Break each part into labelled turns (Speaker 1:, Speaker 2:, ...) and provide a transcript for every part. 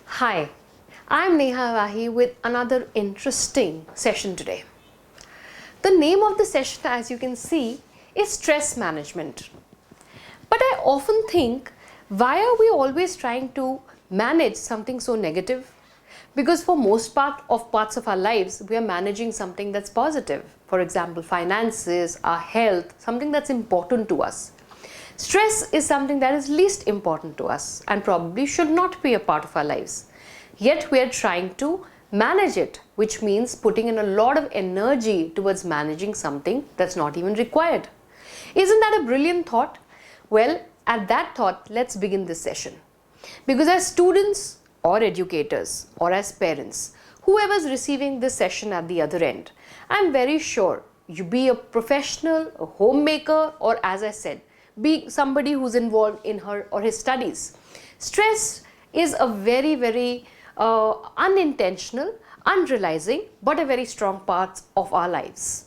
Speaker 1: Hi, I'm Neha Vahi with another interesting session today. The name of the session, as you can see, is stress management. But I often think, why are we always trying to manage something so negative? Because for most parts of our lives, we are managing something that's positive. For example, finances, our health, something that's important to us. Stress is something that is least important to us and probably should not be a part of our lives. Yet we are trying to manage it, which means putting in a lot of energy towards managing something that's not even required. Isn't that a brilliant thought? Well, at that thought, let's begin this session. Because as students or educators or as parents, whoever's receiving this session at the other end, I'm very sure you be a professional, a homemaker, or as I said, be somebody who's involved in her or his studies. Stress is a very unintentional, unrealizing, but a very strong part of our lives.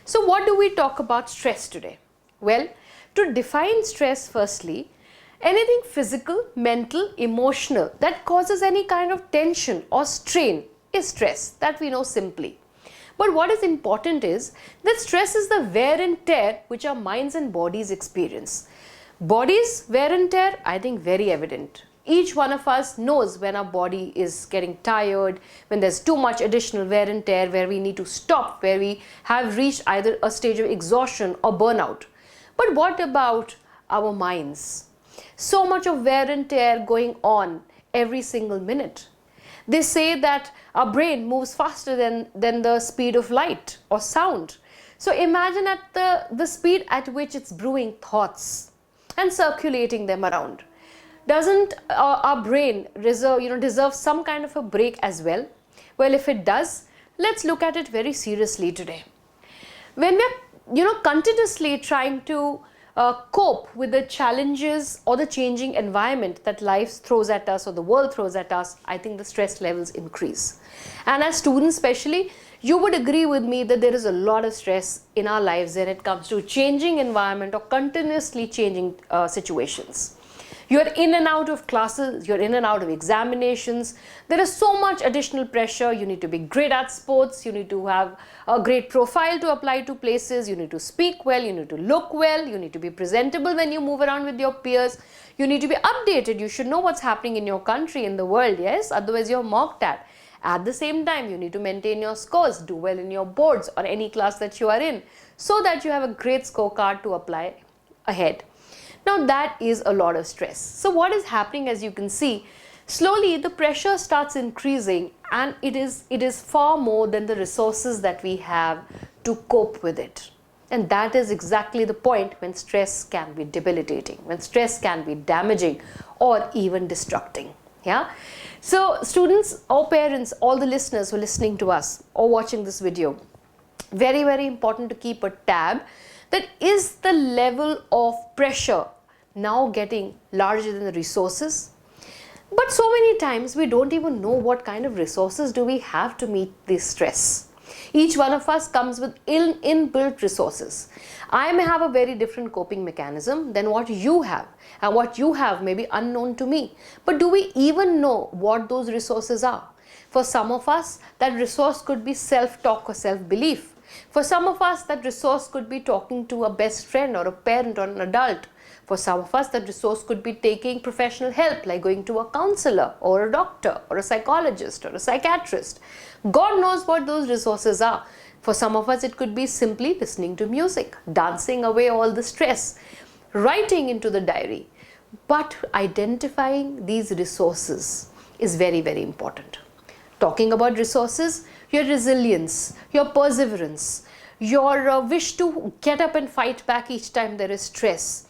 Speaker 1: So what do we talk about stress today? Well, to define stress firstly, anything physical, mental, emotional that causes any kind of tension or strain is stress, that we know simply. But what is important is that stress is the wear and tear which our minds and bodies experience. Bodies wear and tear, I think very evident. Each one of us knows when our body is getting tired, when there's too much additional wear and tear, where we need to stop, where we have reached either a stage of exhaustion or burnout. But what about our minds? So much of wear and tear going on every single minute. They say that our brain moves faster than the speed of light or sound. So imagine at the speed at which it's brewing thoughts and circulating them around. Doesn't our brain deserve some kind of a break as well? Well, if it does, let's look at it very seriously today. When we're continuously trying to cope with the challenges or the changing environment that life throws at us or the world throws at us, I think the stress levels increase. And as students especially, you would agree with me that there is a lot of stress in our lives when it comes to changing environment or continuously changing situations. You're in and out of classes, you're in and out of examinations. There is so much additional pressure. You need to be great at sports, you need to have a great profile to apply to places, you need to speak well, you need to look well, you need to be presentable when you move around with your peers, you need to be updated, you should know what's happening in your country, in the world, yes? Otherwise you're mocked at. At the same time, you need to maintain your scores, do well in your boards or any class that you are in, so that you have a great scorecard to apply ahead. Now that is a lot of stress. So what is happening, as you can see, slowly the pressure starts increasing and it is far more than the resources that we have to cope with it. And that is exactly the point when stress can be debilitating, when stress can be damaging or even destructing. Yeah. So students or parents, all the listeners who are listening to us or watching this video, very important to keep a tab that is the level of pressure now getting larger than the resources. But so many times we don't even know what kind of resources do we have to meet this stress. Each one of us comes with inbuilt resources. I may have a very different coping mechanism than what you have, and what you have may be unknown to me. But do we even know what those resources are? For some of us, that resource could be self-talk or self-belief. For some of us, that resource could be talking to a best friend or a parent or an adult. For some of us, that resource could be taking professional help, like going to a counselor or a doctor or a psychologist or a psychiatrist. God knows what those resources are. For some of us, it could be simply listening to music, dancing away all the stress, writing into the diary. But identifying these resources is very important. Talking about resources, your resilience, your perseverance, your wish to get up and fight back each time there is stress,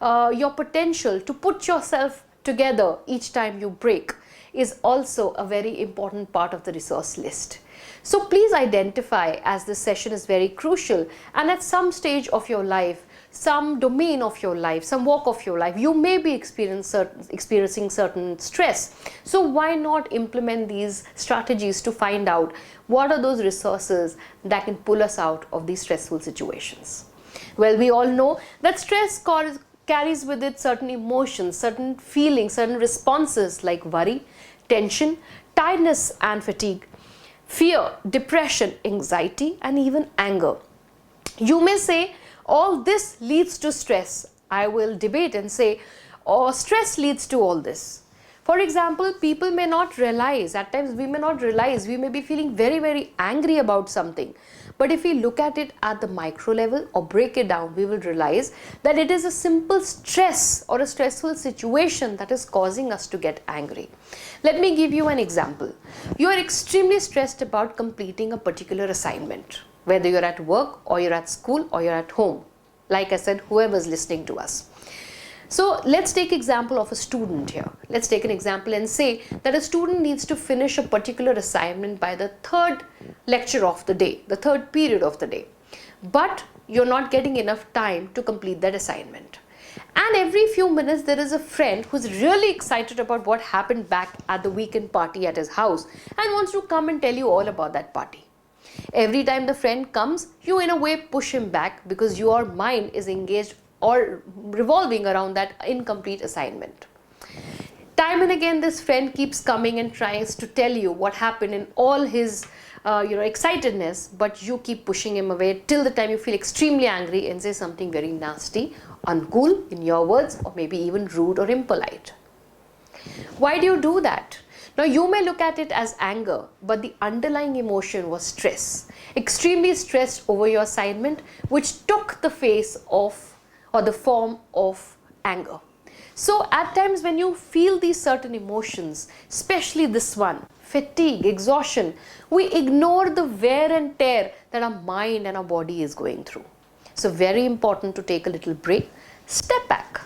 Speaker 1: your potential to put yourself together each time you break is also a very important part of the resource list. So please identify, as this session is very crucial, and at some stage of your life, some domain of your life, some walk of your life, you may be experiencing certain stress. So why not implement these strategies to find out what are those resources that can pull us out of these stressful situations. Well, we all know that stress carries with it certain emotions, certain feelings, certain responses like worry, tension, tiredness and fatigue, fear, depression, anxiety, and even anger. You may say all this leads to stress. I will debate and say, oh, stress leads to all this. For example, people may not realize, at times we may not realize, we may be feeling very, very angry about something. But if we look at it at the micro level or break it down, we will realize that it is a simple stress or a stressful situation that is causing us to get angry. Let me give you an example. You are extremely stressed about completing a particular assignment, whether you're at work or you're at school or you're at home. Like I said, whoever is listening to us. So let's take example of a student here. Let's take an example and say that a student needs to finish a particular assignment by the third lecture of the day, the third period of the day. But you're not getting enough time to complete that assignment. And every few minutes there is a friend who's really excited about what happened back at the weekend party at his house and wants to come and tell you all about that party. Every time the friend comes, you in a way push him back because your mind is engaged or revolving around that incomplete assignment. Time and again this friend keeps coming and tries to tell you what happened in all his excitedness, but you keep pushing him away till the time you feel extremely angry and say something very nasty, uncool in your words, or maybe even rude or impolite. Why do you do that? Now you may look at it as anger, but the underlying emotion was stress. Extremely stressed over your assignment, which took the face of or the form of anger. So at times when you feel these certain emotions, especially this one, fatigue, exhaustion, we ignore the wear and tear that our mind and our body is going through. So very important to take a little break, step back,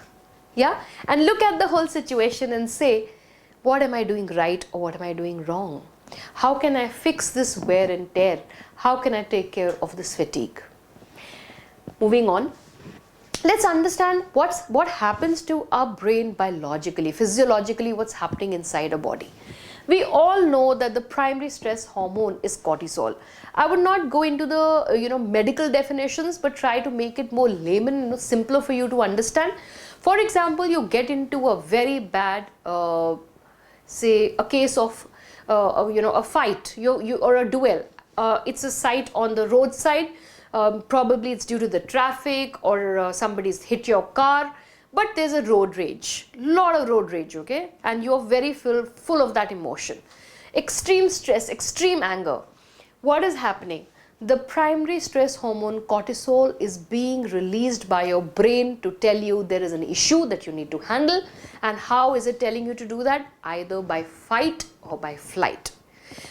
Speaker 1: yeah, and look at the whole situation and say, what am I doing right or what am I doing wrong? How can I fix this wear and tear? How can I take care of this fatigue? Moving on. Let's understand what happens to our brain biologically, physiologically, what's happening inside our body. We all know that the primary stress hormone is cortisol. I would not go into the medical definitions, but try to make it more layman, simpler for you to understand. For example, you get into a very bad, say a case of a fight, or a duel. It's a fight on the roadside. Probably it's due to the traffic or somebody's hit your car, but there's a road rage, lot of road rage, okay, and you're very full of that emotion, extreme stress, extreme anger. What is happening? The primary stress hormone cortisol is being released by your brain to tell you there is an issue that you need to handle. And how is it telling you to do that? Either by fight or by flight.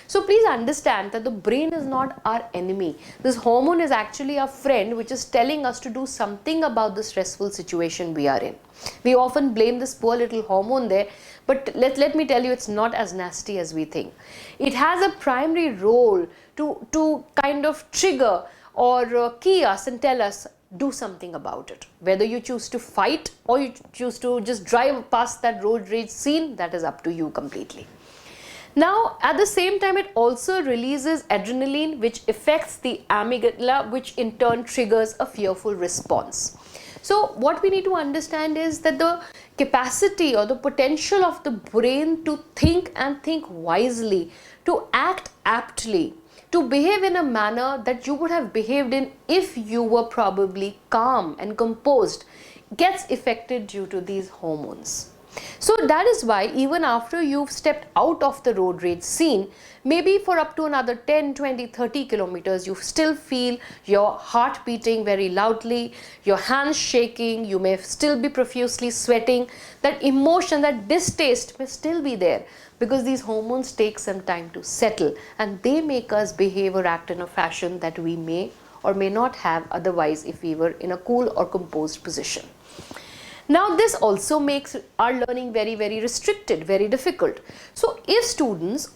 Speaker 1: So please understand that the brain is not our enemy. This hormone is actually our friend, which is telling us to do something about the stressful situation we are in. We often blame this poor little hormone there, but let me tell you, it's not as nasty as we think. It has a primary role to kind of trigger or key us and tell us, do something about it. Whether you choose to fight or you choose to just drive past that road rage scene, that is up to you completely. Now, at the same time, it also releases adrenaline, which affects the amygdala, which in turn triggers a fearful response. So what we need to understand is that the capacity or the potential of the brain to think and think wisely, to act aptly, to behave in a manner that you would have behaved in if you were probably calm and composed, gets affected due to these hormones. So that is why even after you've stepped out of the road rage scene, maybe for up to another 10, 20, 30 kilometers, you still feel your heart beating very loudly, your hands shaking, you may still be profusely sweating. That emotion, that distaste may still be there because these hormones take some time to settle and they make us behave or act in a fashion that we may or may not have otherwise if we were in a cool or composed position. Now this also makes our learning very, very restricted, very difficult. So if students,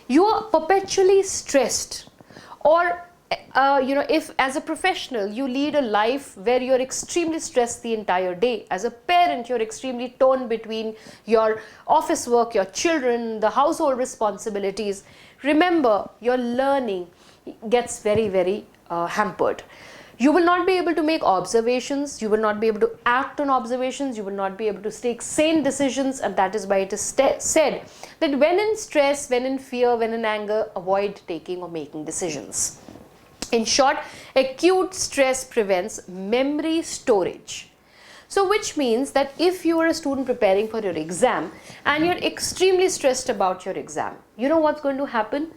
Speaker 1: you are perpetually stressed, or if as a professional you lead a life where you're extremely stressed the entire day, as a parent you're extremely torn between your office work, your children, the household responsibilities, remember your learning gets very, very hampered. You will not be able to make observations, you will not be able to act on observations, you will not be able to take sane decisions, and that is why it is said that when in stress, when in fear, when in anger, avoid taking or making decisions. In short, acute stress prevents memory storage. So which means that if you are a student preparing for your exam and you're extremely stressed about your exam, you know what's going to happen?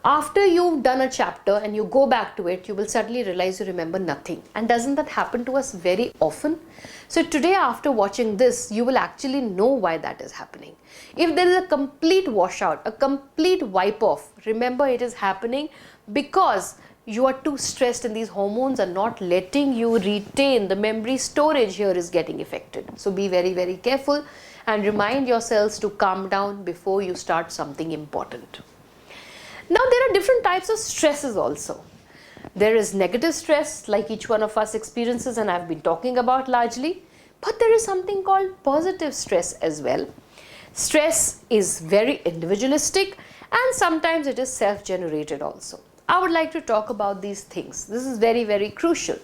Speaker 1: After you've done a chapter and you go back to it, you will suddenly realize you remember nothing. And doesn't that happen to us very often? So today, after watching this, you will actually know why that is happening. If there is a complete washout, a complete wipe off, remember it is happening because you are too stressed and these hormones are not letting you retain the memory storage here is getting affected. So be very, very careful and remind yourselves to calm down before you start something important. Now there are different types of stresses also. There is negative stress like each one of us experiences and I've been talking about largely, but there is something called positive stress as well. Stress is very individualistic and sometimes it is self-generated also. I would like to talk about these things. This is very, very crucial.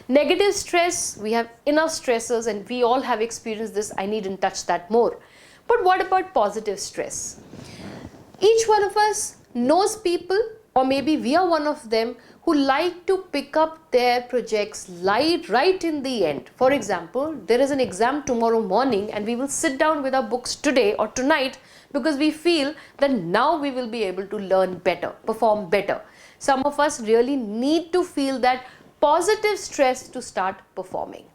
Speaker 1: Negative stress, we have enough stressors and we all have experienced this. I needn't touch that more. But what about positive stress? Each one of us knows people, or maybe we are one of them, who like to pick up their projects right in the end. For example, there is an exam tomorrow morning and we will sit down with our books today or tonight because we feel that now we will be able to learn better, perform better. Some of us really need to feel that positive stress to start performing.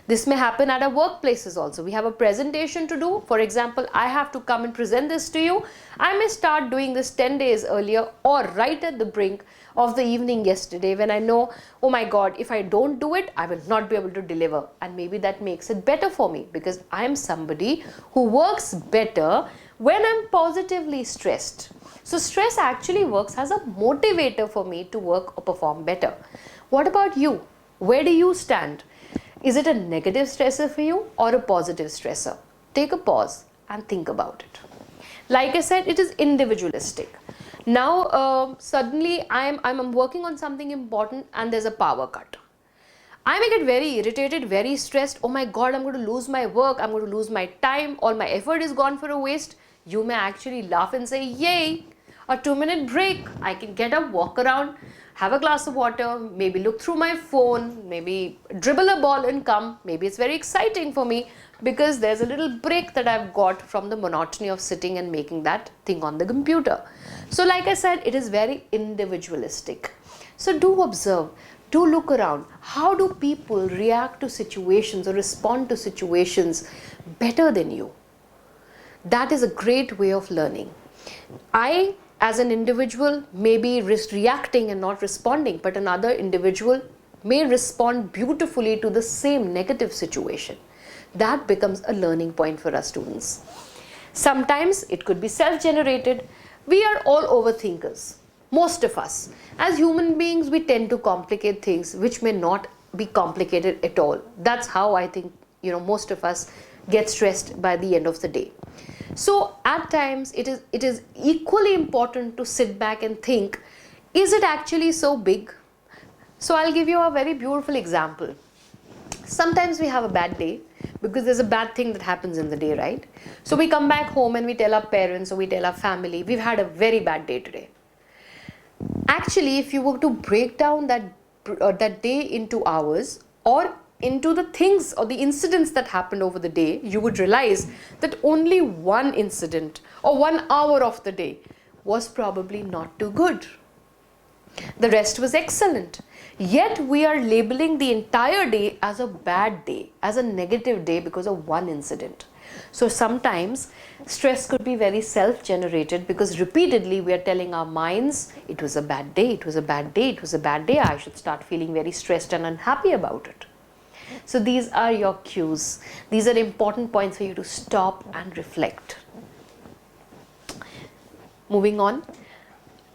Speaker 1: This may happen at our workplaces also. We have a presentation to do. For example, I have to come and present this to you. I may start doing this 10 days earlier or right at the brink of the evening yesterday when I know, oh my God, if I don't do it, I will not be able to deliver. And maybe that makes it better for me because I am somebody who works better when I'm positively stressed. So stress actually works as a motivator for me to work or perform better. What about you? Where do you stand? Is it a negative stressor for you or a positive stressor? Take a pause and think about it. Like I said, it is individualistic. Now, suddenly I'm working on something important and there's a power cut. I may get very irritated, very stressed. Oh my God, I'm going to lose my work. I'm going to lose my time. All my effort is gone for a waste. You may actually laugh and say, yay, a 2-minute break. I can get up, walk around, have a glass of water, maybe look through my phone, maybe dribble a ball and come. Maybe it's very exciting for me because there's a little break that I've got from the monotony of sitting and making that thing on the computer. So like I said, it is very individualistic. So do observe, do look around. How do people react to situations or respond to situations better than you? That is a great way of learning. I, as an individual, may be reacting and not responding, but another individual may respond beautifully to the same negative situation. That becomes a learning point for us students. Sometimes it could be self-generated. We are all overthinkers. Most of us. As human beings, we tend to complicate things which may not be complicated at all. That's how I think, most of us get stressed by the end of the day. So at times it is equally important to sit back and think, is it actually so big? So I'll give you a very beautiful example. Sometimes we have a bad day because there's a bad thing that happens in the day, right? So we come back home and we tell our parents or we tell our family, we've had a very bad day today. Actually, if you were to break down that day into hours or into the things or the incidents that happened over the day, you would realize that only one incident or 1 hour of the day was probably not too good. The rest was excellent. Yet we are labeling the entire day as a bad day, as a negative day because of one incident. So sometimes stress could be very self-generated because repeatedly we are telling our minds, it was a bad day, it was a bad day, it was a bad day, I should start feeling very stressed and unhappy about it. So these are your cues. These are important points for you to stop and reflect. Moving on.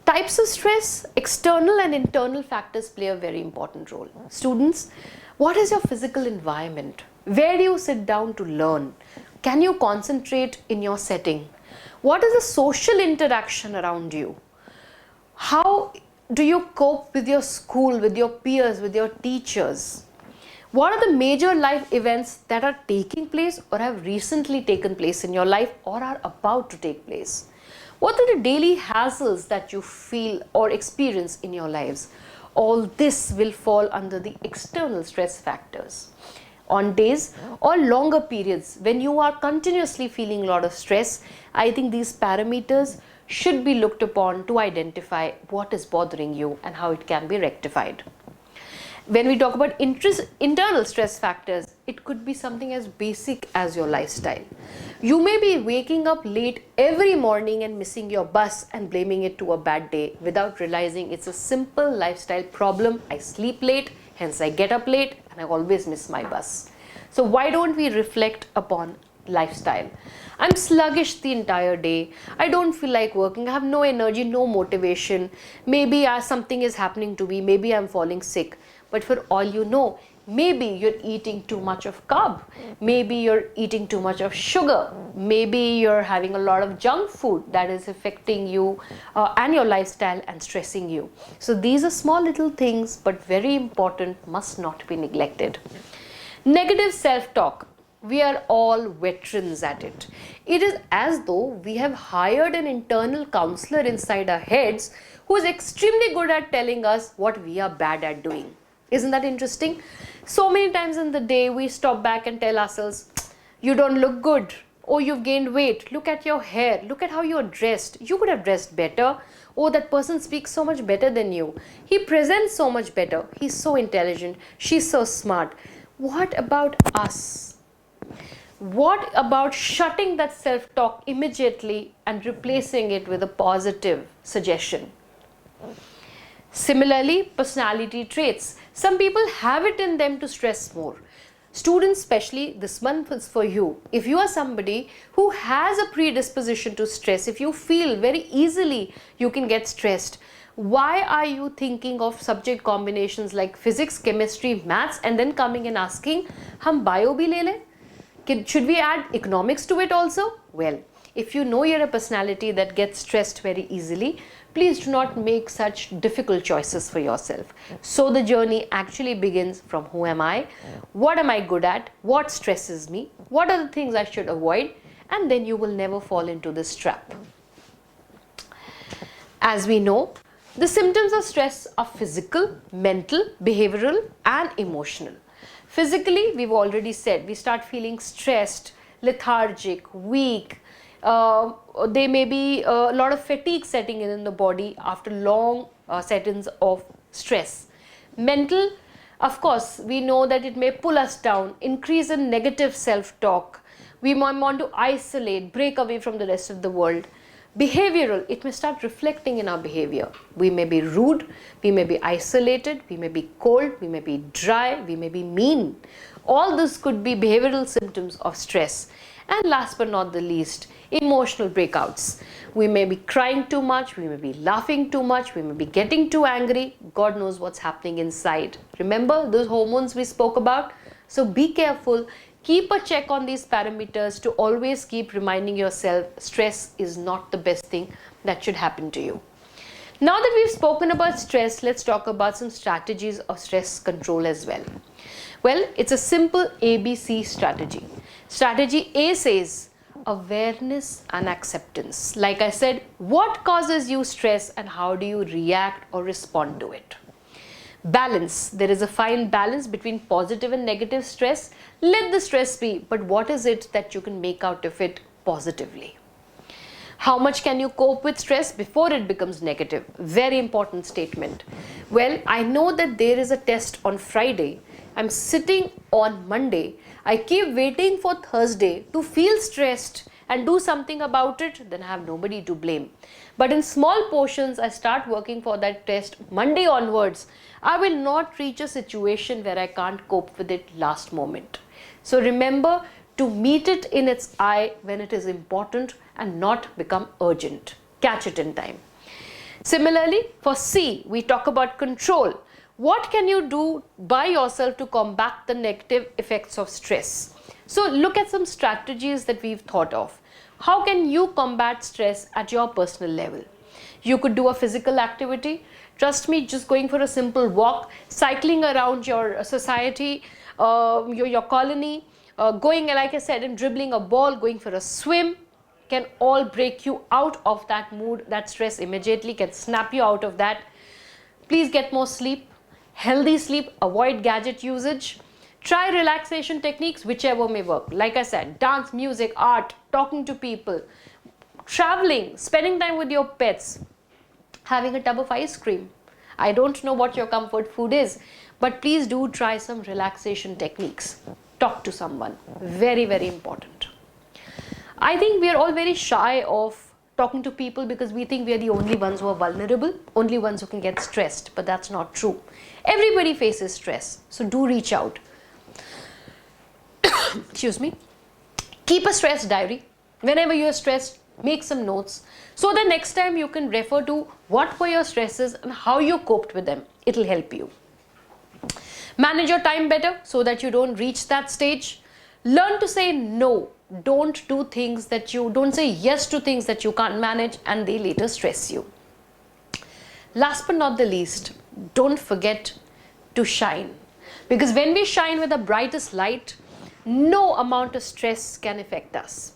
Speaker 1: Types of stress, external and internal factors play a very important role. Students, what is your physical environment? Where do you sit down to learn? Can you concentrate in your setting? What is the social interaction around you? do you cope with your school, with your peers, with your teachers? What are the major life events that are taking place or have recently taken place in your life or are about to take place? What are the daily hassles that you feel or experience in your lives? All this will fall under the external stress factors. On days or longer periods when you are continuously feeling a lot of stress, I think these parameters should be looked upon to identify what is bothering you and how it can be rectified. When we talk about internal stress factors, it could be something as basic as your lifestyle. You may be waking up late every morning and missing your bus and blaming it to a bad day without realizing it's a simple lifestyle problem. I sleep late, hence I get up late and I always miss my bus. So why don't we reflect upon lifestyle? I'm sluggish the entire day. I don't feel like working. I have no energy, no motivation. Maybe something is happening to me. Maybe I'm falling sick. But for all you know, maybe you're eating too much of carb. Maybe you're eating too much of sugar. Maybe you're having a lot of junk food that is affecting you and your lifestyle and stressing you. So these are small little things, but very important, must not be neglected. Negative self-talk. We are all veterans at it. It is as though we have hired an internal counselor inside our heads who is extremely good at telling us what we are bad at doing. Isn't that interesting? So many times in the day we stop back and tell ourselves, you don't look good. Oh, you've gained weight. Look at your hair. Look at how you're dressed. You could have dressed better. Oh, that person speaks so much better than you. He presents so much better. He's so intelligent. She's so smart. What about us? What about shutting that self-talk immediately and replacing it with a positive suggestion? Similarly, personality traits. Some people have it in them to stress more. Students especially, this month is for you. If you are somebody who has a predisposition to stress, if you feel very easily you can get stressed, why are you thinking of subject combinations like physics, chemistry, maths and then coming and asking, hum bio bhi le le? Should we add economics to it also? Well, if you know you're a personality that gets stressed very easily, please do not make such difficult choices for yourself. So the journey actually begins from who am I, what am I good at, what stresses me, what are the things I should avoid, and then you will never fall into this trap. As we know, the symptoms of stress are physical, mental, behavioral, and emotional. Physically, we've already said, we start feeling stressed, lethargic, weak. There may be a lot of fatigue setting in the body after long settings of stress. Mental, of course, we know that it may pull us down, increase in negative self-talk. We might want to isolate, break away from the rest of the world. Behavioral, it may start reflecting in our behavior. We may be rude, we may be isolated, we may be cold, we may be dry, we may be mean. All this could be behavioral symptoms of stress. And last but not the least, emotional breakouts. We may be crying too much, we may be laughing too much, we may be getting too angry. God knows what's happening inside. Remember those hormones we spoke about? So be careful. Keep a check on these parameters to always keep reminding yourself stress is not the best thing that should happen to you. Now that we've spoken about stress, let's talk about some strategies of stress control as well. Well, it's a simple ABC strategy. Strategy A says awareness and acceptance. Like I said, what causes you stress and how do you react or respond to it? Balance. There is a fine balance between positive and negative stress. Let the stress be, but what is it that you can make out of it positively? How much can you cope with stress before it becomes negative? Very important statement. Well, I know that there is a test on Friday. I'm sitting on Monday. I keep waiting for Thursday to feel stressed and do something about it, then I have nobody to blame. But in small portions, I start working for that test Monday onwards. I will not reach a situation where I can't cope with it last moment. So remember to meet it in its eye when it is important and not become urgent. Catch it in time. Similarly, for C, we talk about control. What can you do by yourself to combat the negative effects of stress? So look at some strategies that we've thought of. How can you combat stress at your personal level? You could do a physical activity. Trust me, just going for a simple walk, cycling around your society, your colony, going, like I said, and dribbling a ball, going for a swim, can all break you out of that mood, that stress immediately, can snap you out of that. Please get more sleep, healthy sleep, avoid gadget usage. Try relaxation techniques, whichever may work. Like I said, dance, music, art, talking to people, traveling, spending time with your pets, having a tub of ice cream. I don't know what your comfort food is, but please do try some relaxation techniques. Talk to someone. Very, very important. I think we are all very shy of talking to people because we think we are the only ones who are vulnerable, only ones who can get stressed, but that's not true. Everybody faces stress, so do reach out. Excuse me. Keep a stress diary. Whenever you are stressed, make some notes so that next time you can refer to what were your stresses and how you coped with them. It'll help you. Manage your time better so that you don't reach that stage. Learn to say no. Don't say yes to things that you can't manage and they later stress you. Last but not the least, don't forget to shine. Because when we shine with the brightest light, no amount of stress can affect us.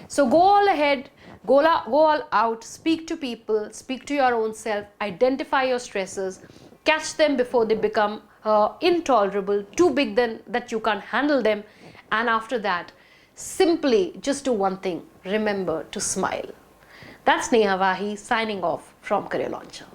Speaker 1: So go all ahead, go all out, speak to people, speak to your own self, identify your stresses, catch them before they become intolerable, too big that you can't handle them. And after that, simply just do one thing, remember to smile. That's Neha Wahi signing off from Career Launcher.